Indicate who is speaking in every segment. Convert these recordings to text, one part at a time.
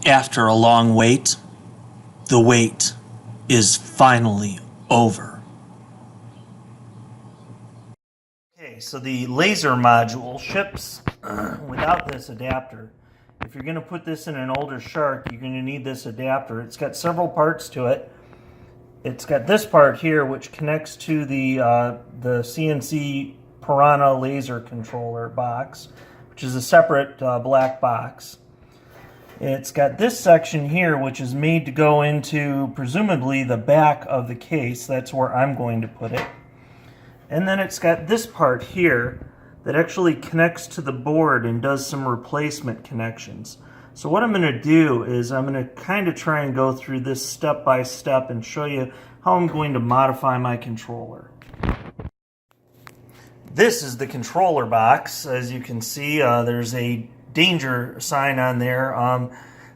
Speaker 1: After a long wait, the wait is finally over. Okay, so the laser module ships without this adapter. If you're going to put this in an older Shark, you're going to need this adapter. It's got several parts to it. It's got this part here, which connects to the CNC Piranha laser controller box, which is a separate black box. It's got this section here, which is made to go into presumably the back of the case. That's where I'm going to put it. And then it's got this part here that actually connects to the board and does some replacement connections. So what I'm going to do is I'm going to kind of try and go through this step by step and show you how I'm going to modify my controller. This is the controller box. As you can see, there's a danger sign on there.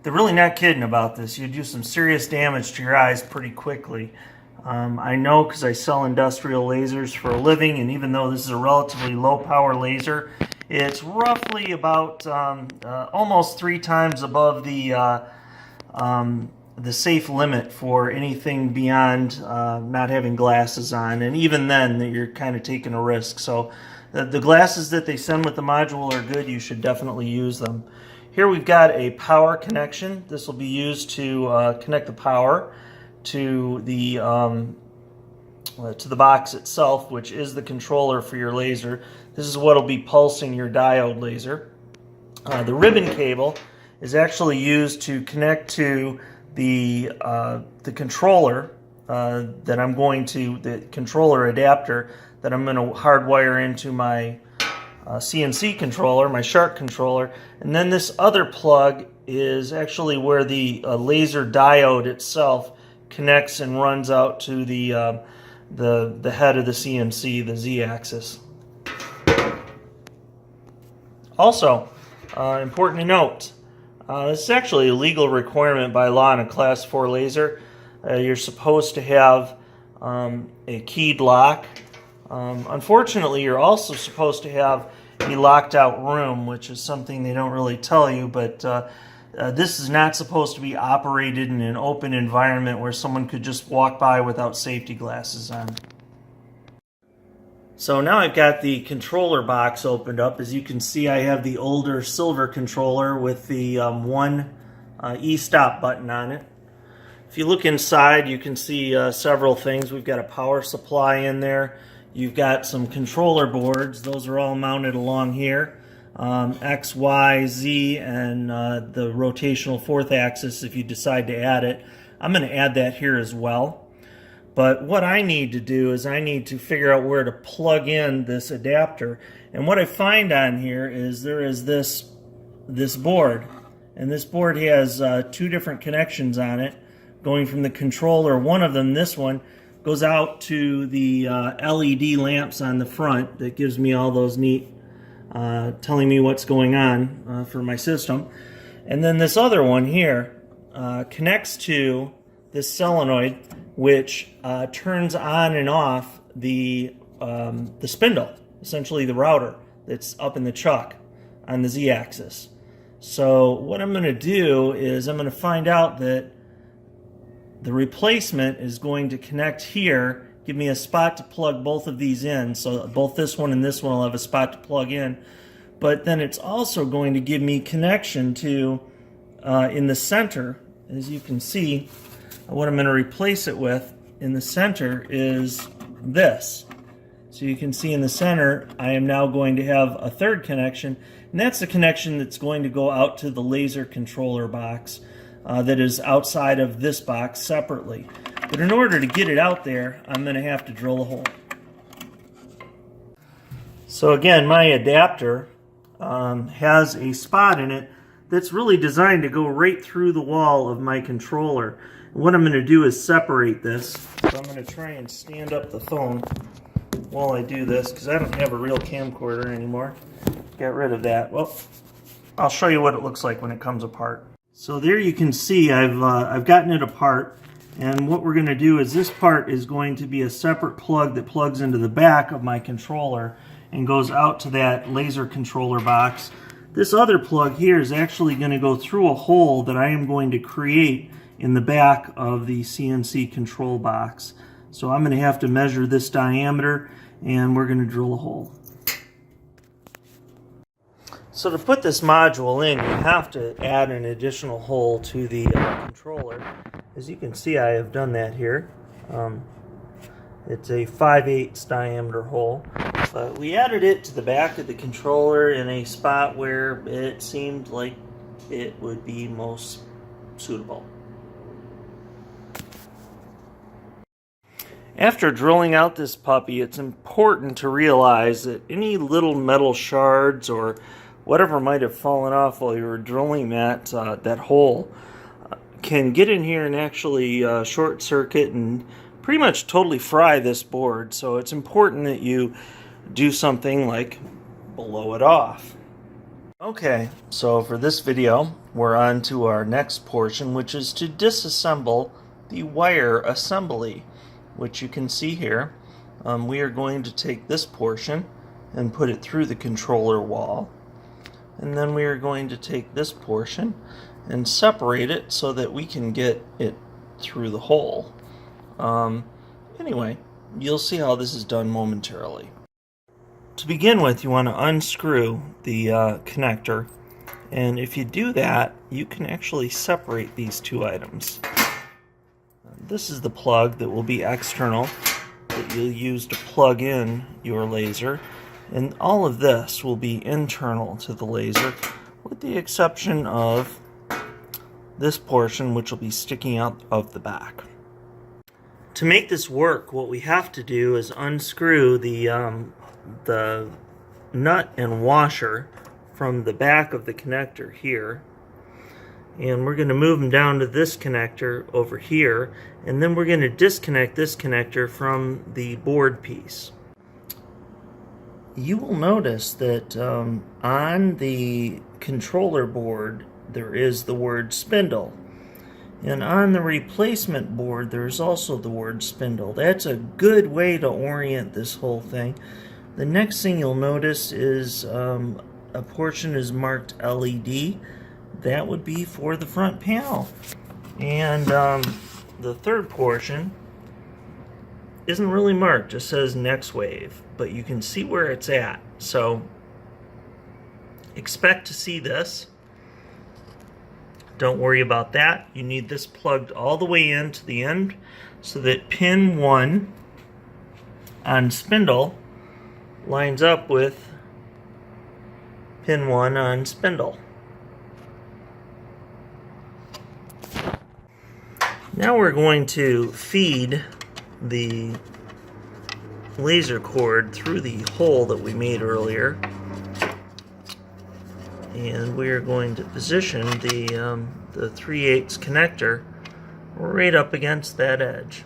Speaker 1: They're really not kidding about this. You do some serious damage to your eyes pretty quickly. I know because I sell industrial lasers for a living, and even though this is a relatively low power laser, it's roughly about almost 3 times above the safe limit for anything beyond not having glasses on, and even then you're kind of taking a risk. So the glasses that they send with the module are good. You should definitely use them. Here we've got a power connection. This will be used to connect the power to the box itself, which is the controller for your laser. This is what will be pulsing your diode laser. The ribbon cable is actually used to connect to the controller the controller adapter that I'm going to hardwire into my CNC controller, my Shark controller. And then this other plug is actually where the laser diode itself connects and runs out to the head of the CNC, the Z-axis. Also, important to note, this is actually a legal requirement by law in a Class 4 laser. You're supposed to have a keyed lock. Unfortunately, you're also supposed to have a locked out room, which is something they don't really tell you, but this is not supposed to be operated in an open environment where someone could just walk by without safety glasses on. So now I've got the controller box opened up. As you can see, I have the older silver controller with the one e-stop button on it. If you look inside, you can see several things. We've got a power supply in there. You've got some controller boards. Those are all mounted along here. X, Y, Z, and the rotational 4th axis if you decide to add it. I'm going to add that here as well. But what I need to do is I need to figure out where to plug in this adapter. And what I find on here is there is this board. And this board has 2 different connections on it going from the controller. One of them, this one, goes out to the LED lamps on the front that gives me all those neat telling me what's going on for my system. And then this other one here connects to this solenoid, which turns on and off the spindle, essentially the router that's up in the chuck on the Z-axis. So what I'm going to do is I'm going to find out that the replacement is going to connect here, give me a spot to plug both of these in, so both this one and this one will have a spot to plug in. But then it's also going to give me connection to, in the center, as you can see, what I'm going to replace it with in the center is this. So you can see in the center, I am now going to have a 3rd connection, and that's the connection that's going to go out to the laser controller box that is outside of this box separately. But in order to get it out there, I'm going to have to drill a hole. So again, my adapter has a spot in it that's really designed to go right through the wall of my controller. And what I'm going to do is separate this. So I'm going to try and stand up the phone while I do this, because I don't have a real camcorder anymore. Get rid of that. Well, I'll show you what it looks like when it comes apart. So there you can see I've gotten it apart, and what we're going to do is this part is going to be a separate plug that plugs into the back of my controller and goes out to that laser controller box This other plug here is actually going to go through a hole that I am going to create in the back of the CNC control box. So I'm going to have to measure this diameter, and we're going to drill a hole. So to put this module in, you have to add an additional hole to the controller. As you can see, I have done that here. It's a 5/8 diameter hole. But we added it to the back of the controller in a spot where it seemed like it would be most suitable. After drilling out this puppy, it's important to realize that any little metal shards or whatever might have fallen off while you were drilling that hole can get in here and actually short circuit and pretty much totally fry this board. So it's important that you do something like blow it off. Okay, so for this video, we're on to our next portion, which is to disassemble the wire assembly, which you can see here. We are going to take this portion and put it through the controller wall. And then we are going to take this portion and separate it so that we can get it through the hole. Anyway, you'll see how this is done momentarily. To begin with, you want to unscrew the connector, and if you do that, you can actually separate these two items. This is the plug that will be external, that you'll use to plug in your laser. And all of this will be internal to the laser, with the exception of this portion, which will be sticking out of the back. To make this work, what we have to do is unscrew the nut and washer from the back of the connector here. And we're going to move them down to this connector over here, and then we're going to disconnect this connector from the board piece. You will notice that on the controller board there is the word spindle, and on the replacement board there's also the word spindle. That's a good way to orient this whole thing. The next thing you'll notice is a portion is marked LED. That would be for the front panel. And the third portion isn't really marked, just says next wave, but you can see where it's at. So expect to see this. Don't worry about that. You need this plugged all the way in to the end so that pin 1 on spindle lines up with pin 1 on spindle. Now we're going to feed the laser cord through the hole that we made earlier, and we are going to position the 3/8 connector right up against that edge.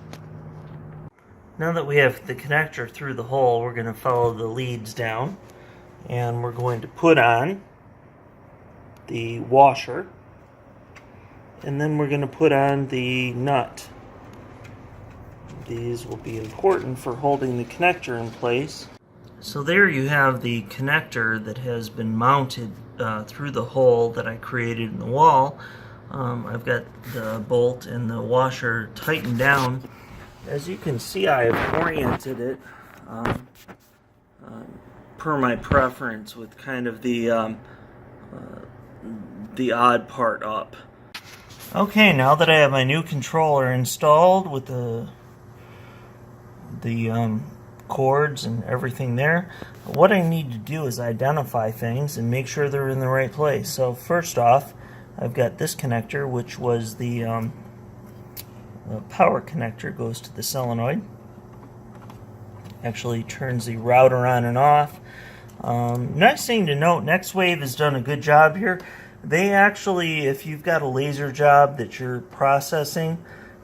Speaker 1: Now that we have the connector through the hole, we're going to follow the leads down, and we're going to put on the washer, and then we're going to put on the nut. These will be important for holding the connector in place. So there you have the connector that has been mounted through the hole that I created in the wall. I've got the bolt and the washer tightened down. As you can see, I have oriented it per my preference, with kind of the odd part up. Okay, now that I have my new controller installed with the cords and everything there, what I need to do is identify things and make sure they're in the right place. So first off, I've got this connector, which was the power connector, goes to the solenoid. Actually turns the router on and off. Nice thing to note, NextWave has done a good job here. They actually, if you've got a laser job that you're processing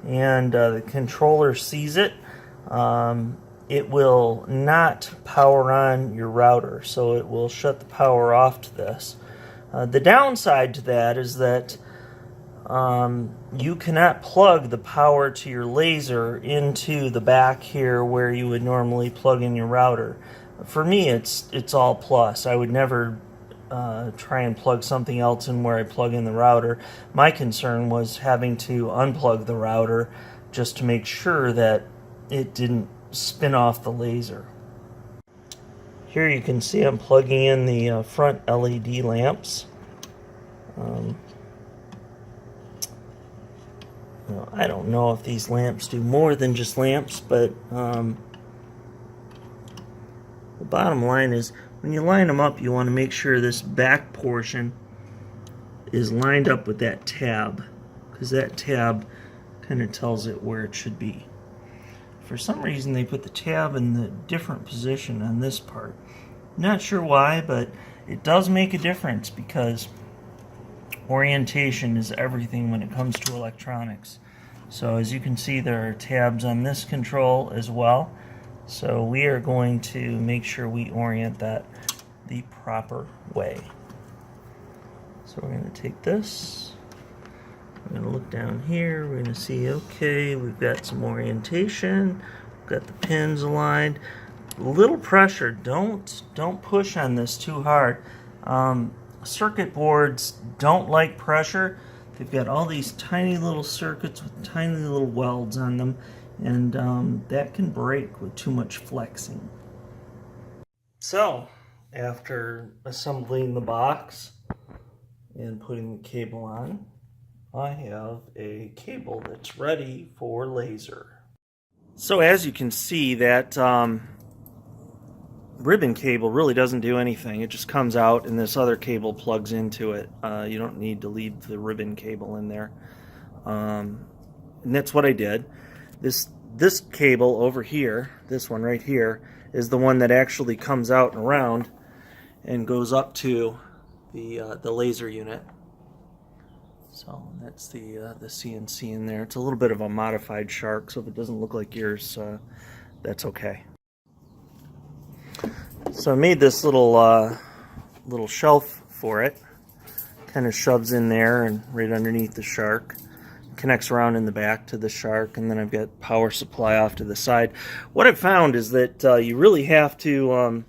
Speaker 1: and the controller sees it, it will not power on your router, so it will shut the power off to this. The downside to that is that you cannot plug the power to your laser into the back here where you would normally plug in your router. For me, it's all plus. I would never try and plug something else in where I plug in the router. My concern was having to unplug the router just to make sure that it didn't spin off the laser. Here you can see I'm plugging in the front LED lamps. I don't know if these lamps do more than just lamps, but the bottom line is when you line them up, you want to make sure this back portion is lined up with that tab, because that tab kind of tells it where it should be. For some reason they put the tab in the different position on this part. Not sure why, but it does make a difference because orientation is everything when it comes to electronics. So as you can see, there are tabs on this control as well. So we are going to make sure we orient that the proper way. So we're going to take this, we're going to look down here, we're going to see, okay, we've got some orientation, we've got the pins aligned. A little pressure, don't push on this too hard. Circuit boards don't like pressure. They've got all these tiny little circuits with tiny little welds on them, and that can break with too much flexing. So, after assembling the box and putting the cable on, I have a cable that's ready for laser. So as you can see, that ribbon cable really doesn't do anything. It just comes out and this other cable plugs into it. You don't need to leave the ribbon cable in there. And that's what I did. This cable over here, this one right here, is the one that actually comes out and around and goes up to the laser unit. So that's the CNC in there. It's a little bit of a modified Shark, so if it doesn't look like yours, that's okay. So I made this little shelf for it. Kind of shoves in there and right underneath the Shark. Connects around in the back to the Shark, and then I've got power supply off to the side. What I've found is that you really have to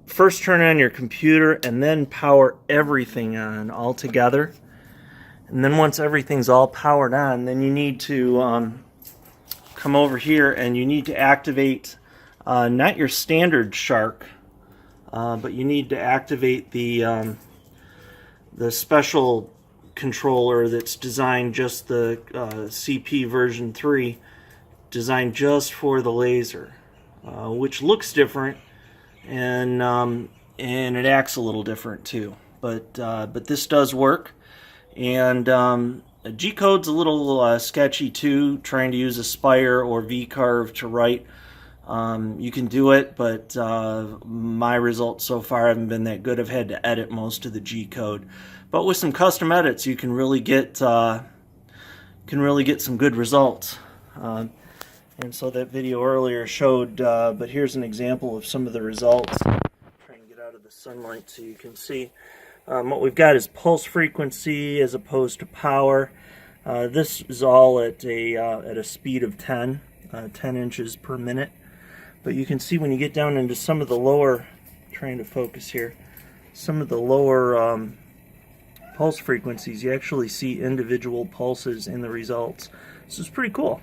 Speaker 1: first turn on your computer and then power everything on all together. And then once everything's all powered on, then you need to come over here and you need to activate not your standard Shark, but you need to activate the special controller that's designed just the CP version 3, designed just for the laser, which looks different and it acts a little different too. But this does work, and G-code's a little sketchy too. Trying to use Aspire or V-Carve to write. You can do it, but my results so far haven't been that good. I've had to edit most of the G-code, but with some custom edits, you can really get some good results. And so that video earlier showed, but here's an example of some of the results. Try and get out of the sunlight so you can see. What we've got is pulse frequency as opposed to power. This is all at a speed of 10 inches per minute. But you can see when you get down into some of the lower, trying to focus here, some of the lower pulse frequencies, you actually see individual pulses in the results. This is pretty cool.